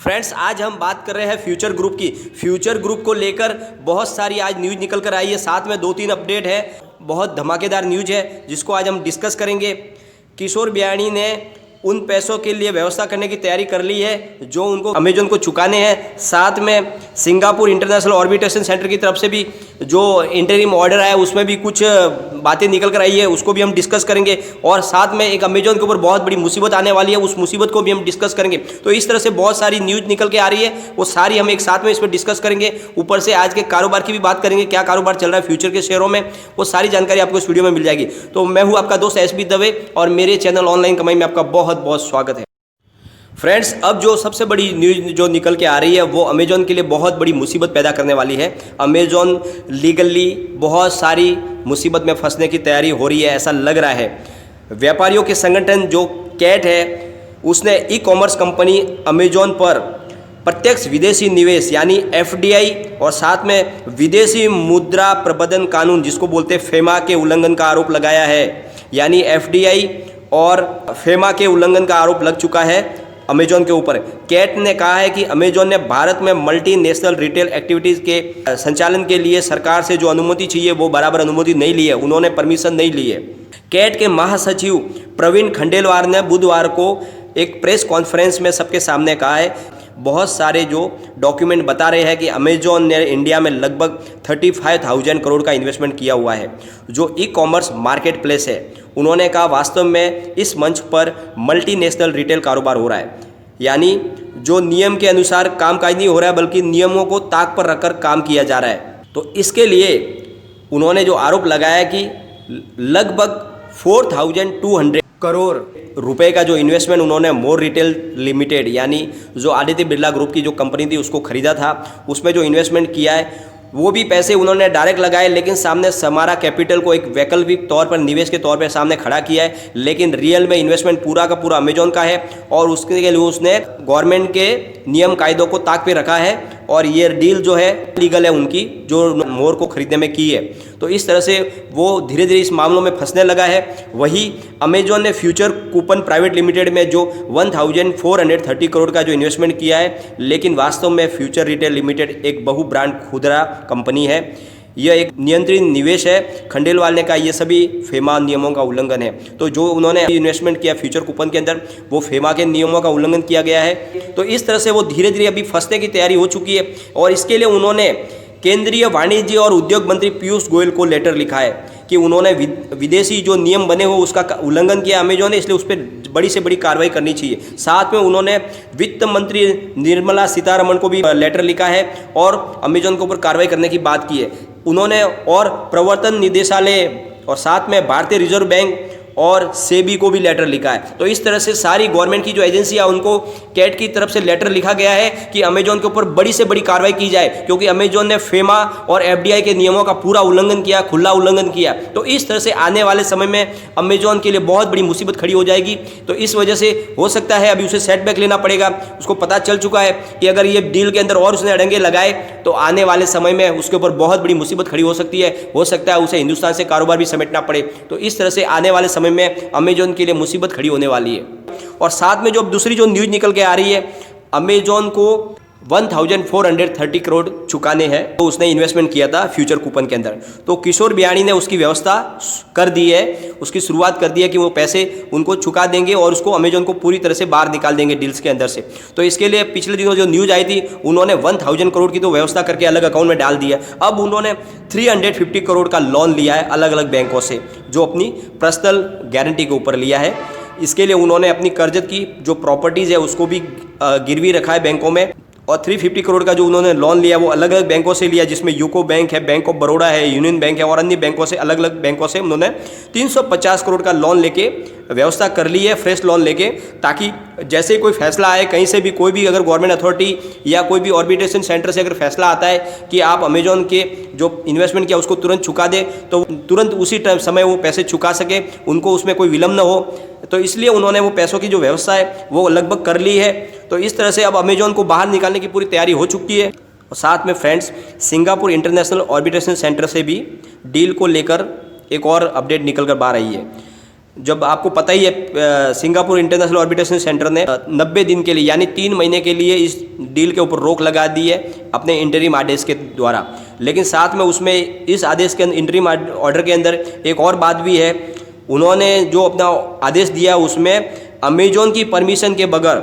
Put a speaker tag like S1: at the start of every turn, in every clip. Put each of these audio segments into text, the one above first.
S1: Friends, आज हम बात कर रहे हैं फ्यूचर ग्रुप की। फ्यूचर ग्रुप को लेकर बहुत सारी आज न्यूज़ निकल कर आई है, साथ में 2-3 अपडेट है। बहुत धमाकेदार न्यूज़ है जिसको आज हम डिस्कस करेंगे। किशोर बियाणी ने उन पैसों के लिए व्यवस्था करने की तैयारी कर ली है जो उनको अमेजन को चुकाने हैं। साथ में सिंगापुर इंटरनेशनल ऑर्बिटेशन सेंटर की तरफ से भी जो इंटरिम ऑर्डर आया उसमें भी कुछ बातें निकल कर आई है, उसको भी हम डिस्कस करेंगे। और साथ में एक अमेजन के ऊपर बहुत बड़ी मुसीबत आने वाली है, उस मुसीबत को भी हम डिस्कस करेंगे। तो इस तरह से बहुत सारी न्यूज़ निकल के आ रही है, वो सारी हम एक साथ में इस पर डिस्कस करेंगे। ऊपर से आज के कारोबार की भी बात करेंगे, क्या कारोबार चल रहा है फ्यूचर के शेयरों में, वो सारी जानकारी आपको इस वीडियो में मिल जाएगी। तो मैं हूँ आपका दोस्त एसबी दवे और मेरे चैनल ऑनलाइन कमाई में आपका बहुत बहुत स्वागत है। फ्रेंड्स, अब जो सबसे बड़ी न्यूज़ जो निकल के आ रही है वो अमेजॉन के लिए बहुत बड़ी मुसीबत पैदा करने वाली है। अमेजॉन लीगली बहुत सारी मुसीबत में फंसने की तैयारी हो रही है, ऐसा लग रहा है। व्यापारियों के संगठन जो कैट है उसने ई कॉमर्स कंपनी अमेजॉन पर प्रत्यक्ष विदेशी निवेश यानी एफडीआई और साथ में विदेशी मुद्रा प्रबंधन कानून जिसको बोलते हैं फेमा के उल्लंघन का आरोप लगाया है। यानी एफडीआई और फेमा के उल्लंघन का आरोप लग चुका है अमेजॉन के ऊपर। कैट ने कहा है कि अमेजॉन ने भारत में मल्टीनेशनल रिटेल एक्टिविटीज़ के संचालन के लिए सरकार से जो अनुमति चाहिए वो बराबर अनुमति नहीं ली है, उन्होंने परमिशन नहीं ली है। कैट के महासचिव प्रवीण खंडेलवाल ने बुधवार को एक प्रेस कॉन्फ्रेंस में सबके सामने कहा है, बहुत सारे जो डॉक्यूमेंट बता रहे हैं कि अमेजॉन ने इंडिया में लगभग 35,000 करोड़ का इन्वेस्टमेंट किया हुआ है जो ई कॉमर्स मार्केट प्लेस है। उन्होंने कहा वास्तव में इस मंच पर मल्टीनेशनल रिटेल कारोबार हो रहा है, यानी जो नियम के अनुसार कामकाज नहीं हो रहा है बल्कि नियमों को ताक पर रखकर काम किया जा रहा है। तो इसके लिए उन्होंने जो आरोप लगाया कि लगभग 4,200 करोड़ रुपए का जो इन्वेस्टमेंट उन्होंने मोर रिटेल लिमिटेड यानी जो आदित्य बिरला ग्रुप की जो कंपनी थी उसको खरीदा था, उसमें जो इन्वेस्टमेंट किया है वो भी पैसे उन्होंने डायरेक्ट लगाए, लेकिन सामने समारा कैपिटल को एक वैकल्पिक तौर पर निवेश के तौर पर सामने खड़ा किया है। लेकिन रियल में इन्वेस्टमेंट पूरा का पूरा अमेजॉन का है और उसके लिए उसने गवर्नमेंट के नियम कायदों को ताक पे रखा है और ये डील जो है लीगल है उनकी जो मोर को खरीदने में की है। तो इस तरह से वो धीरे धीरे इस मामलों में फंसने लगा है। वही अमेजॉन ने फ्यूचर कूपन प्राइवेट लिमिटेड में जो 1,430 करोड़ का जो इन्वेस्टमेंट किया है, लेकिन वास्तव में फ्यूचर रिटेल लिमिटेड एक बहु ब्रांड खुदरा कंपनी है, यह एक नियंत्रित निवेश है। खंडेलवाल ने कहा ये सभी फेमा नियमों का उल्लंघन है। तो जो उन्होंने इन्वेस्टमेंट किया फ्यूचर कूपन के अंदर वो फेमा के नियमों का उल्लंघन किया गया है। तो इस तरह से वो धीरे धीरे अभी फंसने की तैयारी हो चुकी है और इसके लिए उन्होंने केंद्रीय वाणिज्य और उद्योग मंत्री पीयूष गोयल को लेटर लिखा है कि उन्होंने विदेशी जो नियम बने हो उसका उल्लंघन किया अमेजॉन ने, इसलिए उस पर बड़ी से बड़ी कार्रवाई करनी चाहिए। साथ में उन्होंने वित्त मंत्री निर्मला सीतारमण को भी लेटर लिखा है और अमेजॉन के ऊपर कार्रवाई करने की बात की है उन्होंने। और प्रवर्तन निदेशालय और साथ में भारतीय रिजर्व बैंक और सेबी को भी लेटर लिखा है। तो इस तरह से सारी गवर्नमेंट की जो एजेंसियां उनको कैट की तरफ से लेटर लिखा गया है कि अमेजॉन के ऊपर बड़ी से बड़ी कार्रवाई की जाए, क्योंकि अमेजॉन ने फेमा और एफडीआई के नियमों का पूरा उल्लंघन किया, खुला उल्लंघन किया। तो इस तरह से आने वाले समय में अमेजॉन के लिए बहुत बड़ी मुसीबत खड़ी हो जाएगी। तो इस वजह से हो सकता है अभी उसे सेटबैक लेना पड़ेगा। उसको पता चल चुका है कि अगर ये डील के अंदर और उसने अड़ंगे लगाए तो आने वाले समय में उसके ऊपर बहुत बड़ी मुसीबत खड़ी हो सकती है। हो सकता है उसे हिंदुस्तान से कारोबार भी समेटना पड़े। तो इस तरह से आने वाले समय में अमेजॉन के लिए मुसीबत खड़ी होने वाली है। और साथ में जो दूसरी जो न्यूज़ निकल के आ रही है, अमेजॉन को 1,430 करोड़ चुकाने हैं तो उसने इन्वेस्टमेंट किया था फ्यूचर कूपन के अंदर। तो किशोर बियाणी ने उसकी व्यवस्था कर दी है, उसकी शुरुआत कर दी है कि वो पैसे उनको चुका देंगे और उसको अमेजॉन को पूरी तरह से बाहर निकाल देंगे डील्स के अंदर से। तो इसके लिए पिछले दिनों जो न्यूज़ आई थी उन्होंने 1,000 करोड़ की तो व्यवस्था करके अलग अकाउंट में डाल दी है। अब उन्होंने 350 करोड़ का लोन लिया है अलग अलग बैंकों से जो अपनी पर्सनल गारंटी के ऊपर लिया है। इसके लिए उन्होंने अपनी कर्जत की जो प्रॉपर्टीज़ है उसको भी गिरवी रखा है बैंकों में। और 350 करोड़ का जो उन्होंने लोन लिया वो अलग अलग बैंकों से लिया, जिसमें यूको बैंक है, बैंक ऑफ बड़ौदा है, यूनियन बैंक है और अन्य बैंकों से अलग अलग बैंकों से उन्होंने 350 करोड़ का लोन लेके व्यवस्था कर ली है, फ्रेश लोन लेके, ताकि जैसे कोई फैसला आए कहीं से भी, कोई भी अगर गवर्नमेंट अथॉरिटी या कोई भी ऑर्बिटेशन सेंटर से अगर फैसला आता है कि आप अमेजॉन के जो इन्वेस्टमेंट किया उसको तुरंत चुका दे तो तुरंत उसी समय वो पैसे चुका सके, उनको उसमें कोई विलम्ब न हो। तो इसलिए उन्होंने वो पैसों की जो व्यवस्था है वो लगभग कर ली है। तो इस तरह से अब अमेजॉन को बाहर निकालने की पूरी तैयारी हो चुकी है। और साथ में फ्रेंड्स, सिंगापुर इंटरनेशनल ऑर्बिटेशन सेंटर से भी डील को लेकर एक और अपडेट निकल कर बाहर आई है। जब आपको पता ही है सिंगापुर इंटरनेशनल ऑर्बिटेशन सेंटर ने 90 दिन के लिए यानी 3 महीने के लिए इस डील के ऊपर रोक लगा दी है अपने इंटरिम आदेश के द्वारा। लेकिन साथ में उसमें इस आदेश के इंटरिम ऑर्डर के अंदर एक और बात भी है, उन्होंने जो अपना आदेश दिया उसमें अमेजॉन की परमिशन के बगैर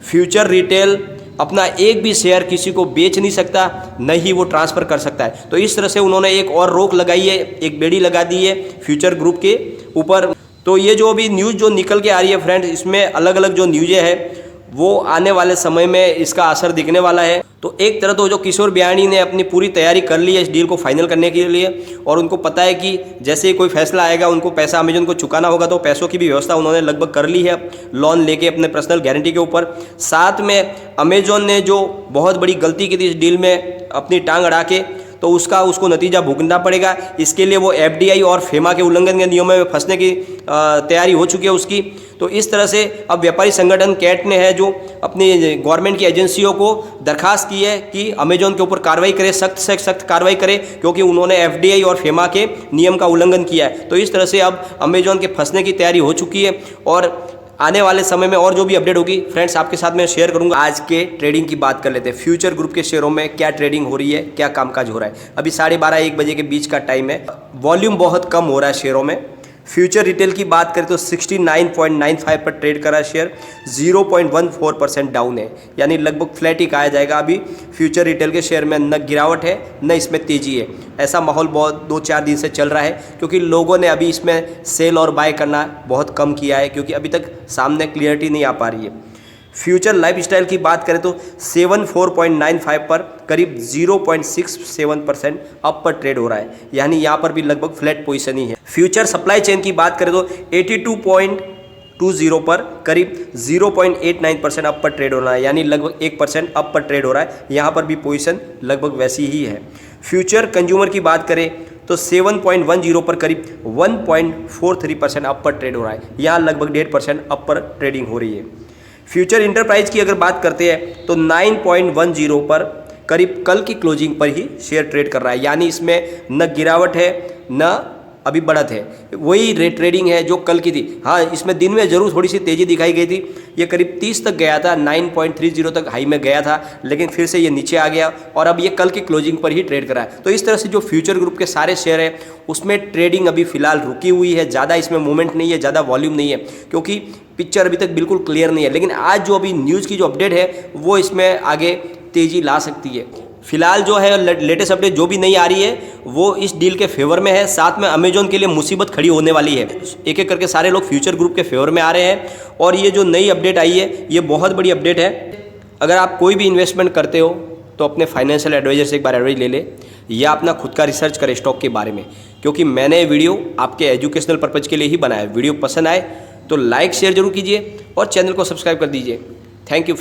S1: फ्यूचर रिटेल अपना एक भी शेयर किसी को बेच नहीं सकता, न ही वो ट्रांसफ़र कर सकता है। तो इस तरह से उन्होंने एक और रोक लगाई है, एक बेड़ी लगा दी है फ्यूचर ग्रुप के ऊपर। तो ये जो अभी न्यूज़ जो निकल के आ रही है फ्रेंड्स, इसमें अलग अलग जो न्यूज़ें हैं वो आने वाले समय में इसका असर दिखने वाला है। तो एक तरह तो जो किशोर बियाणी ने अपनी पूरी तैयारी कर ली है इस डील को फाइनल करने के लिए, और उनको पता है कि जैसे ही कोई फैसला आएगा उनको पैसा अमेजन को चुकाना होगा, तो पैसों की भी व्यवस्था उन्होंने लगभग कर ली है लोन लेके अपने पर्सनल गारंटी के ऊपर। साथ में अमेजोन ने जो बहुत बड़ी गलती की थी इस डील में अपनी टांग अड़ा के, तो उसको नतीजा भुगतना पड़ेगा। इसके लिए वो FDI और फेमा के उल्लंघन के नियमों में फंसने की तैयारी हो चुकी है उसकी। तो इस तरह से अब व्यापारी संगठन कैट ने है जो अपनी गवर्नमेंट की एजेंसियों को दरखास्त की है कि अमेजोन के ऊपर कार्रवाई करे, सख्त से सख्त कार्रवाई करे, क्योंकि उन्होंने FDI और फेमा के नियम का उल्लंघन किया है। तो इस तरह से अब अमेजोन के फंसने की तैयारी हो चुकी है, और आने वाले समय में और जो भी अपडेट होगी फ्रेंड्स आपके साथ मैं शेयर करूंगा। आज के ट्रेडिंग की बात कर लेते हैं। फ्यूचर ग्रुप के शेयरों में क्या ट्रेडिंग हो रही है, क्या कामकाज हो रहा है। अभी 12:30-1 बजे के बीच का टाइम है, वॉल्यूम बहुत कम हो रहा है शेयरों में। फ्यूचर रिटेल की बात करें तो 69.95 पर ट्रेड कर रहा है शेयर, 0.14% डाउन है, यानी लगभग फ्लैट ही कहा जाएगा। अभी फ्यूचर रिटेल के शेयर में न गिरावट है न इसमें तेज़ी है। ऐसा माहौल बहुत 2-4 दिन से चल रहा है, क्योंकि लोगों ने अभी इसमें सेल और बाय करना बहुत कम किया है, क्योंकि अभी तक सामने क्लियरिटी नहीं आ पा रही है। फ्यूचर लाइफस्टाइल की बात करें तो 74.95 पर करीब 0.67% अप पर ट्रेड हो रहा है, यानी यहाँ पर भी लगभग फ्लैट पोजीशन ही है। फ्यूचर सप्लाई चेन की बात करें तो 82.20 पर करीब 0.89% अप पर ट्रेड हो रहा है, यानी लगभग 1% अप पर ट्रेड हो रहा है। यहाँ पर भी पोजीशन लगभग वैसी ही है। फ्यूचर कंज्यूमर की बात करें तो 7.10 पर करीब 1.43% अप पर ट्रेड हो रहा है, यहाँ लगभग 1.5% अप पर ट्रेडिंग हो रही है। फ्यूचर इंटरप्राइज की अगर बात करते हैं तो 9.10 पर करीब कल की क्लोजिंग पर ही शेयर ट्रेड कर रहा है, यानी इसमें न गिरावट है न अभी बढ़त है, वही रेट ट्रेडिंग है जो कल की थी। हाँ, इसमें दिन में ज़रूर थोड़ी सी तेज़ी दिखाई गई थी, ये करीब 30 तक गया था, 9.30 तक हाई में गया था, लेकिन फिर से ये नीचे आ गया और अब ये कल की क्लोजिंग पर ही ट्रेड करा है। तो इस तरह से जो फ्यूचर ग्रुप के सारे शेयर हैं उसमें ट्रेडिंग अभी फिलहाल रुकी हुई है, ज़्यादा इसमें मूवमेंट नहीं है, ज़्यादा वॉल्यूम नहीं है, क्योंकि पिक्चर अभी तक बिल्कुल क्लियर नहीं है। लेकिन आज जो अभी न्यूज़ की जो अपडेट है वो इसमें आगे तेज़ी ला सकती है। फिलहाल जो है लेटेस्ट अपडेट जो भी नहीं आ रही है वो इस डील के फेवर में है। साथ में अमेजोन के लिए मुसीबत खड़ी होने वाली है, एक एक करके सारे लोग फ्यूचर ग्रुप के फेवर में आ रहे हैं। और ये जो नई अपडेट आई है ये बहुत बड़ी अपडेट है। अगर आप कोई भी इन्वेस्टमेंट करते हो तो अपने फाइनेंशियल एडवाइजर से एक बार एडवाइस ले ले, या अपना खुद का रिसर्च करें स्टॉक के बारे में, क्योंकि मैंने वीडियो आपके एजुकेशनल पर्पज़ के लिए ही बनाया। वीडियो पसंद आए तो लाइक शेयर जरूर कीजिए और चैनल को सब्सक्राइब कर दीजिए। Thank you.